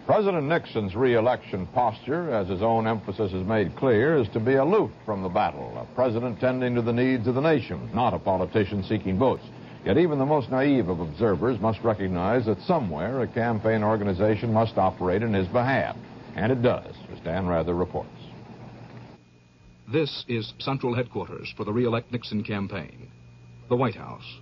President Nixon's re-election posture, as his own emphasis has made clear, is to be aloof from the battle, a president tending to the needs of the nation, not a politician seeking votes. Yet even the most naive of observers must recognize that somewhere a campaign organization must operate in his behalf. And it does, as Dan Rather reports. This is central headquarters for the re-elect Nixon campaign, the White House.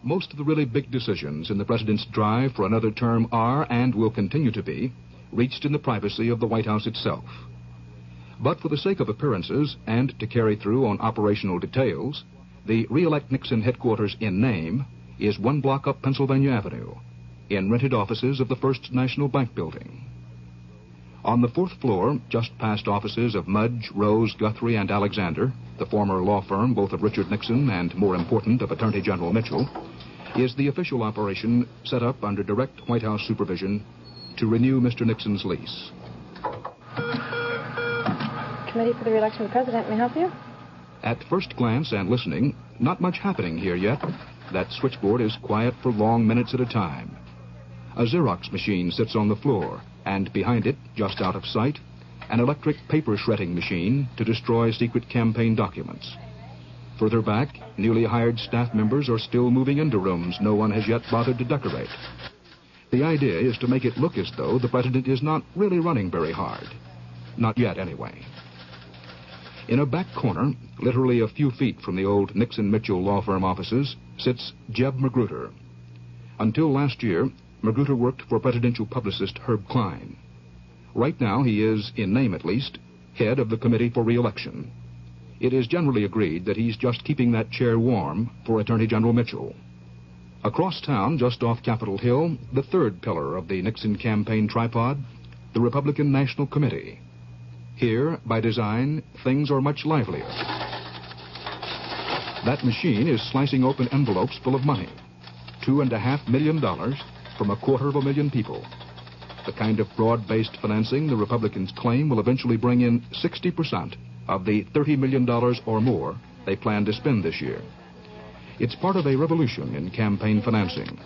Most of the really big decisions in the president's drive for another term are, and will continue to be, reached in the privacy of the White House itself. But for the sake of appearances and to carry through on operational details, the re-elect Nixon headquarters in name is 1 block up Pennsylvania Avenue, in rented offices of the First National Bank building. On the 4th floor, just past offices of Mudge, Rose, Guthrie, and Alexander, the former law firm both of Richard Nixon and, more important, of Attorney General Mitchell, is the official operation set up under direct White House supervision to renew Mr. Nixon's lease. Committee for the re-election of the President, may I help you? At first glance and listening, not much happening here yet. That switchboard is quiet for long minutes at a time. A Xerox machine sits on the floor, and behind it, just out of sight, an electric paper shredding machine to destroy secret campaign documents. Further back, newly hired staff members are still moving into rooms no one has yet bothered to decorate. The idea is to make it look as though the president is not really running very hard. Not yet, anyway. In a back corner, literally a few feet from the old Nixon-Mitchell law firm offices, sits Jeb Magruder. Until last year, Magruder worked for presidential publicist Herb Klein. Right now, he is, in name at least, head of the Committee for Re-election. It is generally agreed that he's just keeping that chair warm for Attorney General Mitchell. Across town, just off Capitol Hill, the third pillar of the Nixon campaign tripod, the Republican National Committee. Here, by design, things are much livelier. That machine is slicing open envelopes full of money. $2.5 million from 250,000 people. The kind of broad-based financing the Republicans claim will eventually bring in 60% of the $30 million or more they plan to spend this year. It's part of a revolution in campaign financing.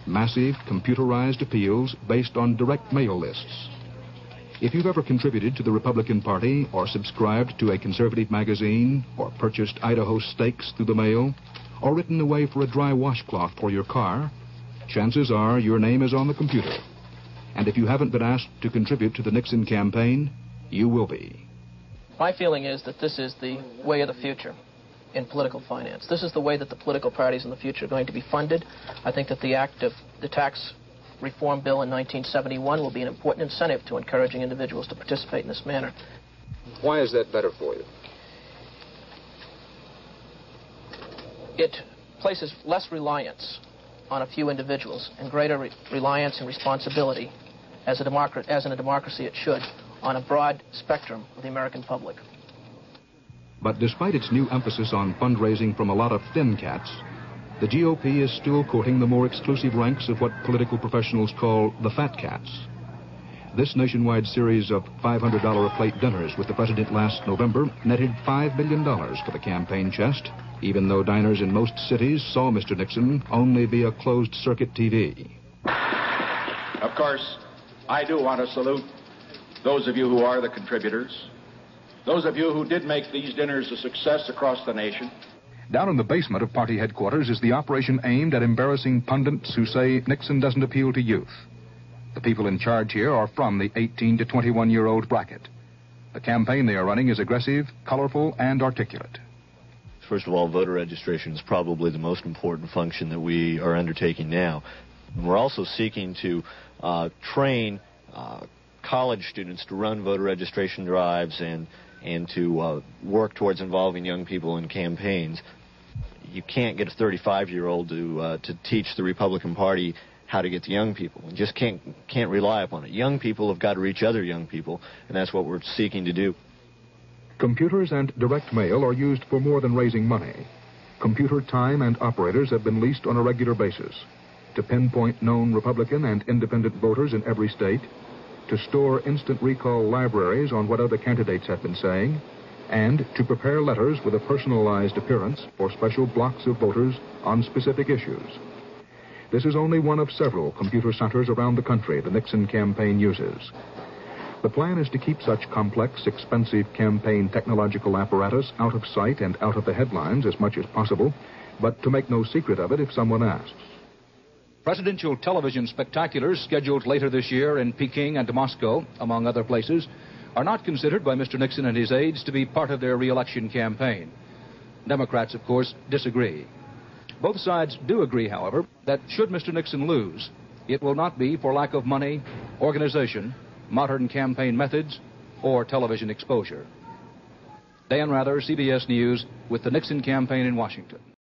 Massive, computerized appeals based on direct mail lists. If you've ever contributed to the Republican Party or subscribed to a conservative magazine or purchased Idaho steaks through the mail or written away for a dry washcloth for your car, chances are your name is on the computer. And if you haven't been asked to contribute to the Nixon campaign, you will be. My feeling is that this is the way of the future in political finance. This is the way that the political parties in the future are going to be funded. I think that the tax reform bill in 1971 will be an important incentive to encouraging individuals to participate in this manner. Why is that better for you? It places less reliance on a few individuals and greater reliance and responsibility, as in a democracy it should, on a broad spectrum of the American public. But despite its new emphasis on fundraising from a lot of thin cats, the GOP is still courting the more exclusive ranks of what political professionals call the fat cats. This nationwide series of $500 a plate dinners with the president last November netted $5 million for the campaign chest, even though diners in most cities saw Mr. Nixon only via closed-circuit TV. Of course, I do want to salute those of you who are the contributors, those of you who did make these dinners a success across the nation. Down in the basement of party headquarters is the operation aimed at embarrassing pundits who say Nixon doesn't appeal to youth. The people in charge here are from the 18 to 21-year-old bracket. The campaign they are running is aggressive, colorful, and articulate. First of all, voter registration is probably the most important function that we are undertaking now. We're also seeking to train college students to run voter registration drives and to work towards involving young people in campaigns. You can't get a 35-year-old to teach the Republican Party how to get to young people. You just can't rely upon it. Young people have got to reach other young people, and that's what we're seeking to do. Computers and direct mail are used for more than raising money. Computer time and operators have been leased on a regular basis to pinpoint known Republican and independent voters in every state, to store instant recall libraries on what other candidates have been saying, and to prepare letters with a personalized appearance for special blocks of voters on specific issues. This is only one of several computer centers around the country the Nixon campaign uses. The plan is to keep such complex, expensive campaign technological apparatus out of sight and out of the headlines as much as possible, but to make no secret of it if someone asks. Presidential television spectaculars scheduled later this year in Peking and Moscow, among other places, are not considered by Mr. Nixon and his aides to be part of their re-election campaign. Democrats, of course, disagree. Both sides do agree, however, that should Mr. Nixon lose, it will not be for lack of money, organization, modern campaign methods, or television exposure. Dan Rather, CBS News, with the Nixon campaign in Washington.